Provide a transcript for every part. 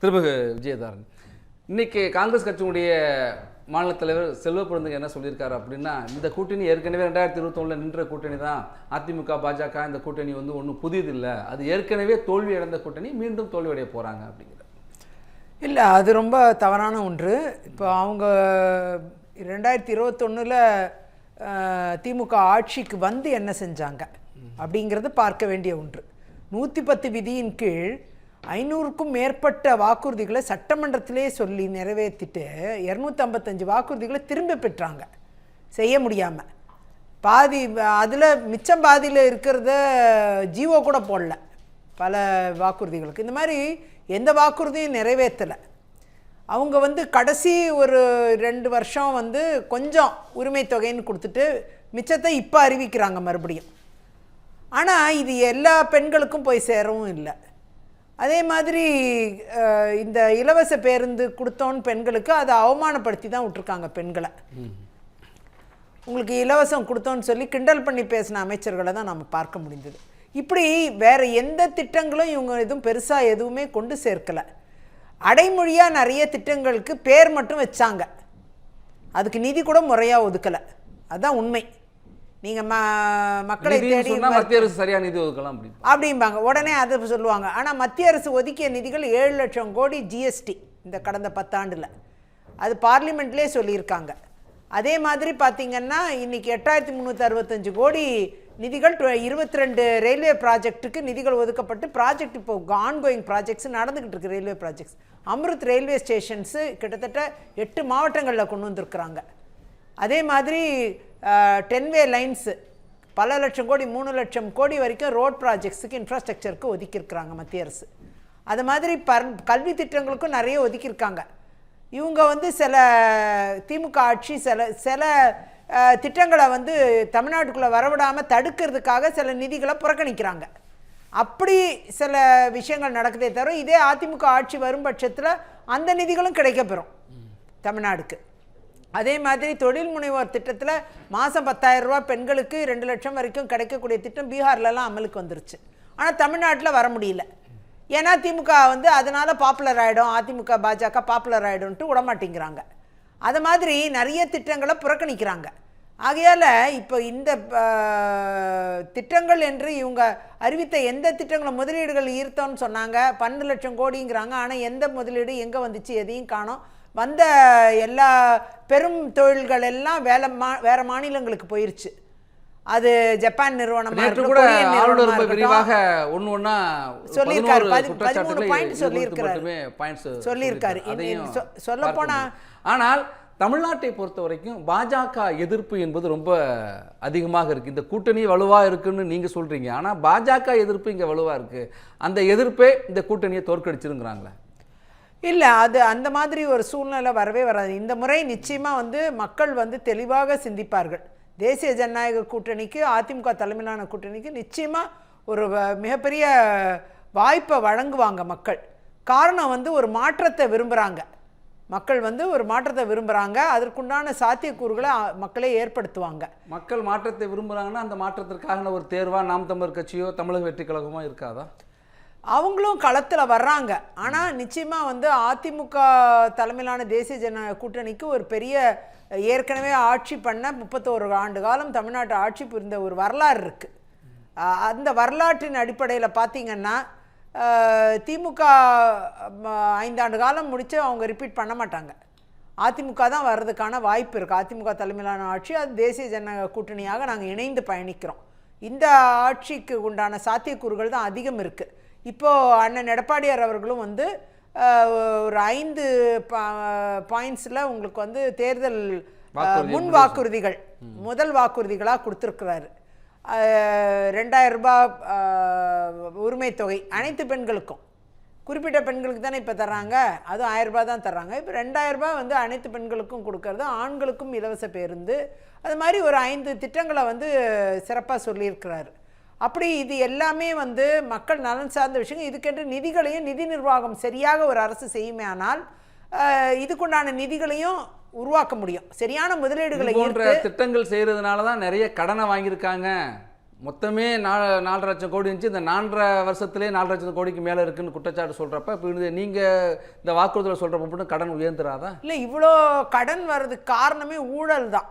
திரும்ப விஜயதாரன், இன்னைக்கு காங்கிரஸ் கட்சியினுடைய மாநில தலைவர் செல்வ பிறந்தங்க என்ன சொல்லியிருக்காரு அப்படின்னா, இந்த கூட்டணி ஏற்கனவே 2021 நின்ற கூட்டணி தான். அதிமுக பாஜக இந்த கூட்டணி வந்து ஒன்றும் புதியதில்லை, அது ஏற்கனவே தோல்வி அடைந்த கூட்டணி, மீண்டும் தோல்வியடைய போகிறாங்க அப்படிங்கிற. இல்லை, அது ரொம்ப தவறான ஒன்று. இப்போ அவங்க 2021 திமுக ஆட்சிக்கு வந்து என்ன செஞ்சாங்க அப்படிங்கிறது பார்க்க வேண்டிய ஒன்று. 110 விதியின் கீழ் 500க்கும் மேற்பட்ட வாக்குறுதிகளை சட்டமன்றத்திலே சொல்லி நிறைவேற்றிட்டு 255 வாக்குறுதிகளை திரும்ப பெற்றாங்க செய்ய முடியாமல். பாதி அதில் மிச்சம் பாதியில் இருக்கிறத ஜீவோ கூட போடல பல வாக்குறுதிகளுக்கு. இந்த மாதிரி எந்த வாக்குறுதியும் நிறைவேற்றலை. அவங்க வந்து கடைசி ஒரு 2 வருஷம் வந்து கொஞ்சம் உரிமை தொகைன்னு கொடுத்துட்டு மிச்சத்தை இப்போ அறிவிக்கிறாங்க மறுபடியும். ஆனால் இது எல்லா பெண்களுக்கும் போய் சேரவும் இல்லை. அதே மாதிரி இந்த இலவச பேருந்து கொடுத்தோன்னு பெண்களுக்கு அதை அவமானப்படுத்தி தான் விட்டுருக்காங்க பெண்களை. உங்களுக்கு இலவசம் கொடுத்தோன்னு சொல்லி கிண்டல் பண்ணி பேசின அமைச்சர்களை தான் நம்ம பார்க்க முடிந்தது. இப்படி வேறு எந்த திட்டங்களும் இவங்க எதுவும் பெருசாக எதுவுமே கொண்டு சேர்க்கலை. அடைமொழியாக நிறைய திட்டங்களுக்கு பேர் மட்டும் வச்சாங்க, அதுக்கு நிதி கூட முறையாக ஒதுக்கலை. அதுதான் உண்மை. நீங்கள் மக்களை தேடி மத்திய அரசு சரியாக நிதி ஒதுக்கலாம் அப்படிம்பாங்க, உடனே அதை சொல்லுவாங்க. ஆனால் மத்திய அரசு ஒதுக்கிய நிதிகள் 7 லட்சம் கோடி ஜிஎஸ்டி இந்த கடந்த 10 ஆண்டில், அது பார்லிமெண்ட்லேயே சொல்லியிருக்காங்க. அதே மாதிரி பார்த்திங்கன்னா இன்றைக்கி 8365 கோடி நிதிகள் 22 ரயில்வே ப்ராஜெக்ட்டுக்கு நிதிகள் ஒதுக்கப்பட்டு ப்ராஜெக்ட் இப்போ ஆன்கோயிங் ப்ராஜெக்ட்ஸ் நடந்துக்கிட்டு இருக்குது. Railway projects Amrut railway stations கிட்டத்தட்ட 8 மாவட்டங்களில் கொண்டு வந்திருக்கிறாங்க. அதே மாதிரி 10வே லைன்ஸு பல லட்சம் கோடி 3 லட்சம் கோடி வரைக்கும் ரோட் ப்ராஜெக்ட்ஸுக்கு இன்ஃப்ராஸ்ட்ரக்சருக்கு ஒதுக்கியிருக்கிறாங்க மத்திய அரசு. அது மாதிரி கல்வி திட்டங்களுக்கும் நிறைய ஒதுக்கியிருக்காங்க. இவங்க வந்து சில திமுக ஆட்சி சில திட்டங்களை வந்து தமிழ்நாட்டுக்குள்ளே வரவிடாமல் தடுக்கிறதுக்காக சில நிதிகளை புறக்கணிக்கிறாங்க. அப்படி சில விஷயங்கள் நடக்குதே தவிர இதே அதிமுக ஆட்சி வரும் பட்சத்தில் அந்த நிதிகளும் கிடைக்கப்பெறும் தமிழ்நாடுக்கு. அதே மாதிரி தொழில் முனைவோர் திட்டத்தில் மாதம் 10,000 ரூபா பெண்களுக்கு 2 லட்சம் வரைக்கும் கிடைக்கக்கூடிய திட்டம் பீகார்லலாம் அமலுக்கு வந்துருச்சு. ஆனால் தமிழ்நாட்டில் வர முடியல. ஏன்னா திமுக வந்து அதனால் பாப்புலர் ஆகிடும், அதிமுக பாஜக பாப்புலர் ஆகிடும்ன்ட்டு விடமாட்டேங்கிறாங்க. அது மாதிரி நிறைய திட்டங்களை புறக்கணிக்கிறாங்க. ஆகையால் இப்போ இந்த திட்டங்கள் என்று இவங்க அறிவித்த எந்த திட்டங்களை முதலீடுகள் ஈர்த்தோன்னு சொன்னாங்க, 12 லட்சம் கோடிங்கிறாங்க. ஆனால் எந்த முதலீடு எங்கே வந்துச்சு எதையும் காணோம். வந்த எல்லா பெரும் தொழில்கள் எல்லாம் வேறு மாநிலங்களுக்கு போயிருச்சு. அது ஜப்பான் நிறுவனமாக சொல்லியிருக்காரு, 13 பாயிண்ட் சொல்லியிருக்காரு. சொல்ல போனால் ஆனால் தமிழ்நாட்டை பொறுத்த வரைக்கும் பாஜக எதிர்ப்பு என்பது ரொம்ப அதிகமாக இருக்குது. இந்த கூட்டணி வலுவாக இருக்குன்னு நீங்கள் சொல்கிறீங்க, ஆனால் பாஜக எதிர்ப்பு இங்கே வலுவாக இருக்குது. அந்த எதிர்ப்பே இந்த கூட்டணியை தோற்கடிச்சிருங்கிறாங்களே. இல்லை, அது அந்த மாதிரி ஒரு சூழ்நிலை வரவே வராது. இந்த முறை நிச்சயமாக வந்து மக்கள் வந்து தெளிவாக சிந்திப்பார்கள். தேசிய ஜனநாயக கூட்டணிக்கு அதிமுக தலைமையிலான கூட்டணிக்கு நிச்சயமாக ஒரு மிகப்பெரிய வாய்ப்பை வழங்குவாங்க மக்கள். காரணம் வந்து ஒரு மாற்றத்தை விரும்புகிறாங்க மக்கள், வந்து ஒரு மாற்றத்தை விரும்புகிறாங்க. அதற்குண்டான சாத்தியக்கூறுகளை மக்களே ஏற்படுத்துவாங்க. மக்கள் மாற்றத்தை விரும்புகிறாங்கன்னா அந்த மாற்றத்திற்கான ஒரு தேர்வாக நாம் தமிழர் கட்சியோ தமிழக வெற்றி கழகமோ இருக்காதா? அவங்களும் களத்தில் வர்றாங்க. ஆனால் நிச்சயமாக வந்து அதிமுக தலைமையிலான தேசிய ஜனநாயக கூட்டணிக்கு ஒரு பெரிய ஏற்கனவே ஆட்சி பண்ண 31 ஆண்டு காலம் தமிழ்நாட்டு ஆட்சி புரிந்த ஒரு வரலாறு இருக்குது. அந்த வரலாற்றின் அடிப்படையில் பார்த்திங்கன்னா திமுக 5 ஆண்டு காலம் முடித்து அவங்க ரிப்பீட் பண்ண மாட்டாங்க. அதிமுக தான் வர்றதுக்கான வாய்ப்பு இருக்குது. அதிமுக தலைமையிலான ஆட்சி, அது தேசிய ஜனநாயக கூட்டணியாக நாங்கள் இணைந்து பயணிக்கிறோம். இந்த ஆட்சிக்கு உண்டான சாத்தியக்கூறுகள் தான் அதிகம் இருக்குது. இப்போது அண்ணன் எடப்பாடியார் அவர்களும் வந்து ஒரு 5 பாயிண்ட்ஸில் உங்களுக்கு வந்து தேர்தல் முன் வாக்குறுதிகள் முதல் வாக்குறுதிகளாக கொடுத்துருக்கிறாரு. 2000 ரூபாய் உரிமை தொகை அனைத்து பெண்களுக்கும், குறிப்பிட்ட பெண்களுக்கு தானே இப்போ தர்றாங்க, அதுவும் 1000 ரூபாய் தான் தர்றாங்க. இப்போ 2000 ரூபாய் வந்து அனைத்து பெண்களுக்கும் கொடுக்கறது, ஆண்களுக்கும் இலவச பேருந்து, அது மாதிரி ஒரு 5 திட்டங்களை வந்து சிறப்பாக சொல்லியிருக்கிறாரு. அப்படி இது எல்லாமே வந்து மக்கள் நலன் சார்ந்த விஷயங்கள். இதுக்கென்று நிதிகளையும் நிதி நிர்வாகம் சரியாக ஒரு அரசு செய்யுமே ஆனால் இதுக்குண்டான நிதிகளையும் உருவாக்க முடியும். சரியான முதலீடுகளை திட்டங்கள் செய்யறதுனால தான் நிறைய கடனை வாங்கியிருக்காங்க. மொத்தமே 4.5 லட்சம் கோடி இருந்துச்சு, இந்த 4.5 வருஷத்துலேயே 4 லட்சம் கோடிக்கு மேலே இருக்குன்னு குற்றச்சாட்டு சொல்கிறப்ப, இப்போ நீங்கள் இந்த வாக்குறுதியில் சொல்கிறப்ப மட்டும் கடன் உயர்ந்துடாதா? இல்லை, இவ்வளோ கடன் வர்றதுக்கு காரணமே ஊழல் தான்.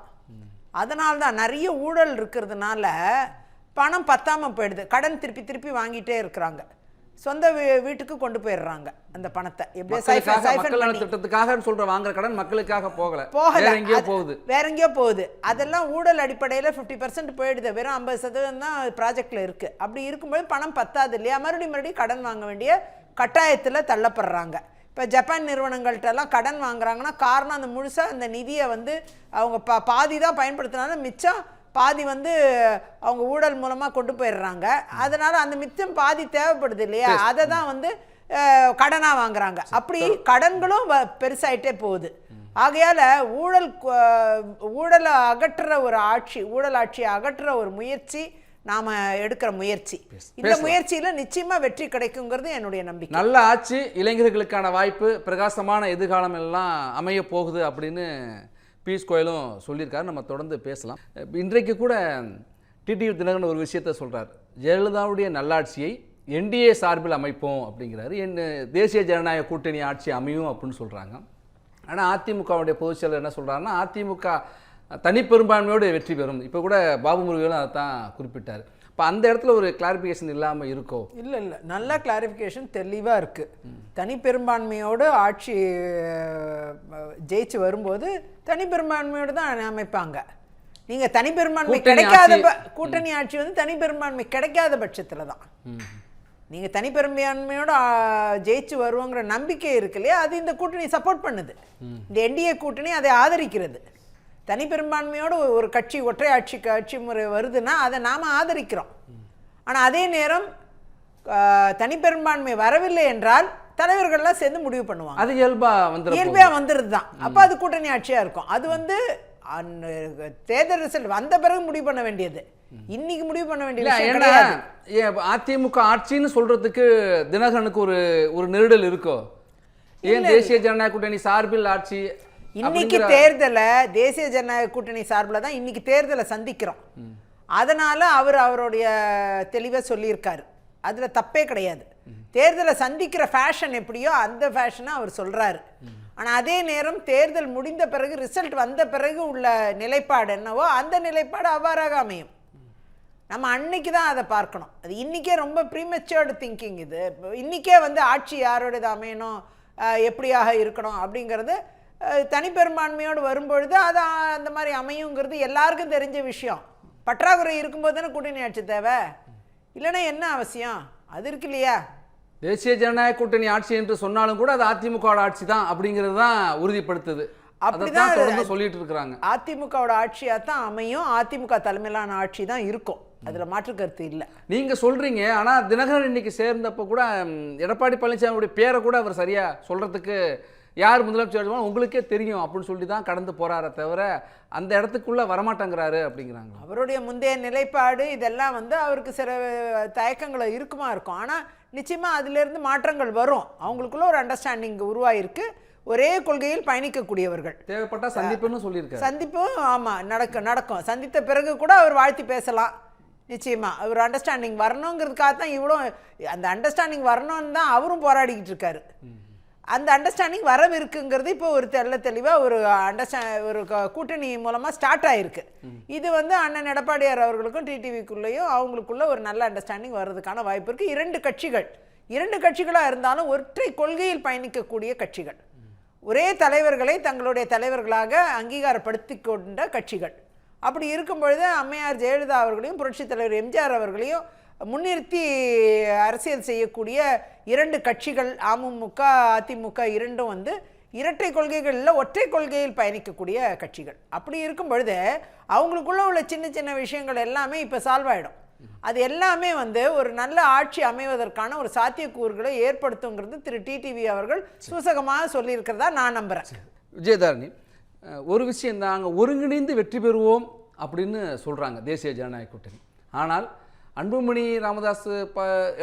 அதனால தான் நிறைய ஊழல் இருக்கிறதுனால பணம் பத்தாமல் போயிடுது. கடன் திருப்பி திருப்பி வாங்கிட்டே இருக்கிறாங்க, சொந்த வீட்டுக்கு கொண்டு போயிடுறாங்க அந்த பணத்தை. திட்டத்துக்காக சொல்ற வாங்குற கடன் மக்களுக்காக போகல, வேற எங்கேயோ போகுது. அதெல்லாம் ஊழல் அடிப்படையில் 50% போயிடுது, வெறும் 50% தான் ப்ராஜெக்ட்ல இருக்கு. அப்படி இருக்கும்போது பணம் பத்தாது இல்லையா, மறுபடியும் கடன் வாங்க வேண்டிய கட்டாயத்தில் தள்ளப்படுறாங்க. இப்போ ஜப்பான் நிறுவனங்கள்ட்டெல்லாம் கடன் வாங்குறாங்கன்னா காரணம் அந்த முழுசாக அந்த நிதியை வந்து அவங்க பாதி தான் பயன்படுத்தினாலும் மிச்சம் பாதி வந்து அவங்க ஊழல் மூலமாக கொண்டு போயிடுறாங்க. அதனால் அந்த மிச்சம் பாதி தேவைப்படுது இல்லையா, அதை தான் வந்து கடனாக வாங்குறாங்க. அப்படி கடன்களும் பெருசாயிட்டே போகுது. ஆகையால் ஊழலை அகற்றுற ஒரு ஆட்சி, ஊழல் ஆட்சியை அகற்றுற ஒரு முயற்சி நாம் எடுக்கிற முயற்சி. இந்த முயற்சியில் நிச்சயமாக வெற்றி கிடைக்குங்கிறது என்னுடைய நம்பிக்கை. நல்ல ஆட்சி, இளைஞர்களுக்கான வாய்ப்பு, பிரகாசமான எதிர்காலம் எல்லாம் அமைய போகுது அப்படின்னு பியூஷ் கோயலும் சொல்லியிருக்காரு. நம்ம தொடர்ந்து பேசலாம். இன்றைக்கு கூட டிடிவி தினகரன் ஒரு விஷயத்த சொல்கிறார், ஜெயலலிதாவுடைய நல்லாட்சியை என்டிஏ சார்பில் அமைப்போம் அப்படிங்கிறாரு. தேசிய ஜனநாயக கூட்டணி ஆட்சி அமையும் அப்படின்னு சொல்கிறாங்க. ஆனால் அதிமுகவுடைய பொதுச் செயலர் என்ன சொல்கிறாருன்னா, அதிமுக தனிப்பெரும்பான்மையோடு வெற்றி பெறும். இப்போ கூட பாபு முருகனும் அதை தான் குறிப்பிட்டார். இப்போ அந்த இடத்துல ஒரு கிளாரிஃபிகேஷன் இல்லாமல் இருக்கோ? இல்லை, நல்ல கிளாரிஃபிகேஷன் தெளிவாக இருக்குது. தனிப்பெரும்பான்மையோடு ஆட்சி ஜெயிச்சு வரும்போது தனிப்பெரும்பான்மையோடு தான் அமைப்பாங்க. நீங்கள் தனிப்பெரும்பான்மை கிடைக்காத கூட்டணி ஆட்சி வந்து தனிப்பெரும்பான்மை கிடைக்காத பட்சத்தில் தான் நீங்கள் தனிப்பெரும்பான்மையோடு ஜெயிச்சு வருவோங்கிற நம்பிக்கை இருக்கு இல்லையா, அது இந்த கூட்டணி சப்போர்ட் பண்ணுது. இந்த என்டிஏ கூட்டணி அதை ஆதரிக்கிறது. தனிப்பெரும்பான்மையோடு ஒரு கட்சி ஒற்றை ஆட்சி முறை வருதுன்னா அதை நாம் ஆதரிக்கிறோம். ஆனால் அதே நேரம் தனிப்பெரும்பான்மை வரவில்லை என்றால் தலைவர்கள்லாம் சேர்ந்து முடிவு பண்ணுவாங்க. அது இயல்பாக வந்துடுது தான். அப்போ அது கூட்டணி ஆட்சியாக இருக்கும். அது வந்து தேர்தல் ரிசல்ட் வந்த பிறகு முடிவு பண்ண வேண்டியது, இன்னைக்கு முடிவு பண்ண வேண்டியது. அதிமுக ஆட்சின்னு சொல்றதுக்கு தினகரனுக்கு ஒரு நெருடல் இருக்கோ? ஏன் தேசிய ஜனநாயக கூட்டணி சார்பில் ஆட்சி? இன்னைக்கு தேர்தலை தேசிய ஜனநாயக கூட்டணி சார்பில் தான் இன்னைக்கு தேர்தலை சந்திக்கிறோம். அதனால அவருடைய தெளிவாக சொல்லியிருக்காரு, அதில் தப்பே கிடையாது. தேர்தலை சந்திக்கிற ஃபேஷன் எப்படியோ அந்த ஃபேஷனை அவர் சொல்கிறாரு. ஆனால் அதே நேரம் தேர்தல் முடிந்த பிறகு ரிசல்ட் வந்த பிறகு உள்ள நிலைப்பாடு என்னவோ அந்த நிலைப்பாடு அவ்வாறாக அமையும். நம்ம அன்னைக்கு தான் அதை பார்க்கணும். அது இன்றைக்கே ரொம்ப ப்ரீமெச்சூர்டு திங்கிங். இது இன்றைக்கே வந்து ஆட்சி யாரோடது அமையணும், எப்படியாக இருக்கணும் அப்படிங்கிறது தனிப்பெரும்பான்மையோடு வரும்பொழுது அது அந்த மாதிரி அமையுங்கிறது எல்லாருக்கும் தெரிஞ்ச விஷயம். பற்றாக்குறை இருக்கும்போது தானே கூட்டணி ஆட்சி தேவை, இல்லைன்னா என்ன அவசியம்? அது இருக்கு இல்லையா? தேசிய ஜனநாயக கூட்டணி ஆட்சி என்று சொன்னாலும் கூட அது அதிமுகவோட ஆட்சி தான் அப்படிங்கிறது தான் உறுதிப்படுத்துது. அப்படிதான் தொடர்ந்து சொல்லிட்டு இருக்கிறாங்க. அதிமுகவோட ஆட்சியாக தான் அமையும், அதிமுக தலைமையிலான ஆட்சி தான் இருக்கும், அதுல மாற்று கருத்து இல்லை. நீங்க சொல்றீங்க. ஆனா தினகரன் இன்னைக்கு சேர்ந்தப்ப கூட எடப்பாடி பழனிசாமியுடைய பேரை கூட அவர் சரியா சொல்றதுக்கு யார் முதலமைச்சர் உங்களுக்கே தெரியும் அப்படின்னு சொல்லி தான் கடந்து போறாரே தவிர அந்த இடத்துக்குள்ள வரமாட்டேங்கிறாரு அப்படிங்கிறாங்க. அவருடைய முந்தைய நிலைப்பாடு இதெல்லாம் வந்து அவருக்கு சில தயக்கங்களை இருக்கும். ஆனால் நிச்சயமா அதிலிருந்து மாற்றங்கள் வரும். அவங்களுக்குள்ள ஒரு அண்டர்ஸ்டாண்டிங் உருவாயிருக்கு. ஒரே கொள்கையில் பயணிக்கக்கூடியவர்கள். தேவைப்பட்டா சந்திப்புன்னு சொல்லியிருக்காரு. சந்திப்பும் ஆமாம் நடக்கும். சந்தித்த பிறகு கூட அவர் வாழ்த்தி பேசலாம். நிச்சயமா ஒரு அண்டர்ஸ்டாண்டிங் வரணுங்கிறதுக்காக தான் இவ்வளோ அந்த அண்டர்ஸ்டாண்டிங் வரணும்னு தான் அவரும் போராடிக்கிட்டு இருக்காரு. அந்த அண்டர்ஸ்டாண்டிங் வரவிருக்குங்கிறது இப்போ ஒரு தெளிவாக ஒரு கூட்டணி மூலமாக ஸ்டார்ட் ஆகிருக்கு. இது வந்து அண்ணன் எடப்பாடியார் அவர்களுக்கும் டிடிவிக்குள்ளேயும் அவங்களுக்குள்ள ஒரு நல்ல அண்டர்ஸ்டாண்டிங் வர்றதுக்கான வாய்ப்பு இருக்குது. இரண்டு கட்சிகளாக இருந்தாலும் ஒற்றை கொள்கையில் பயணிக்கக்கூடிய கட்சிகள், ஒரே தலைவர்களை தங்களுடைய தலைவர்களாக அங்கீகாரப்படுத்தி கொண்ட கட்சிகள். அப்படி இருக்கும் பொழுது அம்மையார் ஜெயலலிதா அவர்களையும் புரட்சித் தலைவர் எம்ஜிஆர் அவர்களையும் முன்னிறுத்தி அரசியல் செய்யக்கூடிய இரண்டு கட்சிகள் அமமுக அதிமுக இரண்டும் வந்து இரட்டை கொள்கைகளில் ஒற்றை கொள்கையில் பயணிக்கக்கூடிய கட்சிகள். அப்படி இருக்கும் பொழுது அவங்களுக்குள்ள உள்ள சின்ன சின்ன விஷயங்கள் எல்லாமே இப்போ சால்வ் ஆகிடும். அது எல்லாமே வந்து ஒரு நல்ல ஆட்சி அமைவதற்கான ஒரு சாத்தியக்கூறுகளை ஏற்படுத்துங்கிறது திரு டிடிவி அவர்கள் சூசகமாக சொல்லியிருக்கிறதா நான் நம்புகிறேன். விஜயதாரணி, ஒரு விஷயம் தான், அங்கே ஒருங்கிணைந்து வெற்றி பெறுவோம் அப்படின்னு சொல்கிறாங்க தேசிய ஜனநாயக கூட்டணி. ஆனால் அன்புமணி ராமதாஸ்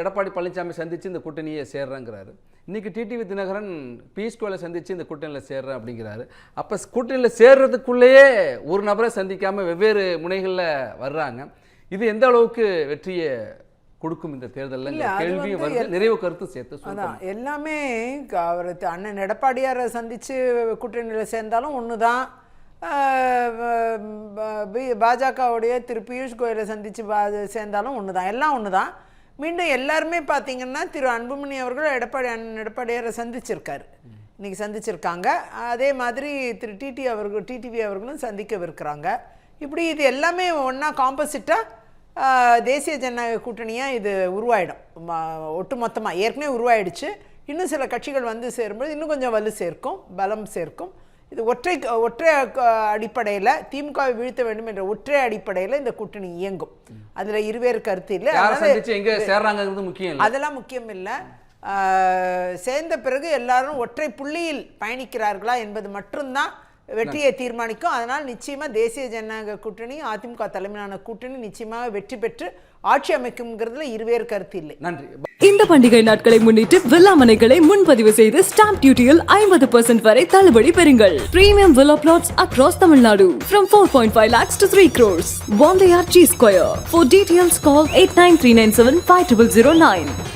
எடப்பாடி பழனிசாமி சந்தித்து இந்த கூட்டணியை சேர்றேங்கிறாரு. இன்றைக்கி டிடிவி தினகரன் பியூஷ் கோயலை சந்தித்து இந்த கூட்டணியில் சேர்றேன் அப்படிங்கிறாரு. அப்போ கூட்டணியில் சேர்றதுக்குள்ளேயே ஒரு நபரை சந்திக்காமல் வெவ்வேறு முனைகளில் வர்றாங்க. இது எந்த அளவுக்கு வெற்றியை கொடுக்கும் இந்த தேர்தலில் இல்ல, அது கேள்வி வந்து வருது. நிறைவு கருத்து சேர்த்து சொல்லுங்க. அதான் எல்லாமே அவர் அண்ணன் எடப்பாடியாரை சந்தித்து கூட்டணியில் சேர்ந்தாலும் ஒன்று தான், பாஜகவுடைய திரு பியூஷ் கோயலை சந்தித்து சேர்ந்தாலும் ஒன்று தான், எல்லாம் ஒன்று தான். மீண்டும் எல்லாருமே பார்த்தீங்கன்னா திரு அன்புமணி அவர்கள் அண்ணன் எடப்பாடியாரை சந்திச்சிருக்காரு, இன்றைக்கி சந்திச்சிருக்காங்க. அதே மாதிரி திரு டிடிவி அவர்களும் சந்திக்கவிருக்கிறாங்க. இப்படி இது எல்லாமே ஒன்றா காம்போசிட்டாக தேசிய ஜனநாயக கூட்டணியாக இது உருவாயிடும். ஒட்டுமொத்தமாக ஏற்கனவே உருவாயிடுச்சு. இன்னும் சில கட்சிகள் வந்து சேரும்போது இன்னும் கொஞ்சம் வலு சேர்க்கும், பலம் சேர்க்கும். இது ஒற்றை அடிப்படையில் திமுகவை வீழ்த்த வேண்டும் என்ற ஒற்றை அடிப்படையில் இந்த கூட்டணி இயங்கும். அதில் இருவேறு கருத்து இல்லை. அதெல்லாம் முக்கியம் இல்லை. சேர்ந்த பிறகு எல்லாரும் ஒற்றை புள்ளியில் பயணிக்கிறார்களா என்பது மட்டும்தான் வெற்றியை தீர்மானிக்கும். அதனால் நிச்சயமாக தேசிய ஜனநாயக கூட்டணி அதிமுக தலைமையிலான கூட்டணி நிச்சயமாக வெற்றி பெற்று ஆட்சி அமைக்கும்ங்கிறதுல இருவேறு கருத்து இல்லை. நன்றி. இந்த பண்டிகை நாட்களை முன்னிட்டு வில்லா மனைகளை முன்பதிவு செய்து ஸ்டாம்ப் டியூட்டியில் 50% வரை தள்ளுபடி பெறுங்கள். Premium villa plots across Tamil Nadu from 4.5 lakhs to 3 crores. Wandayar G Square. For details call 8939750009.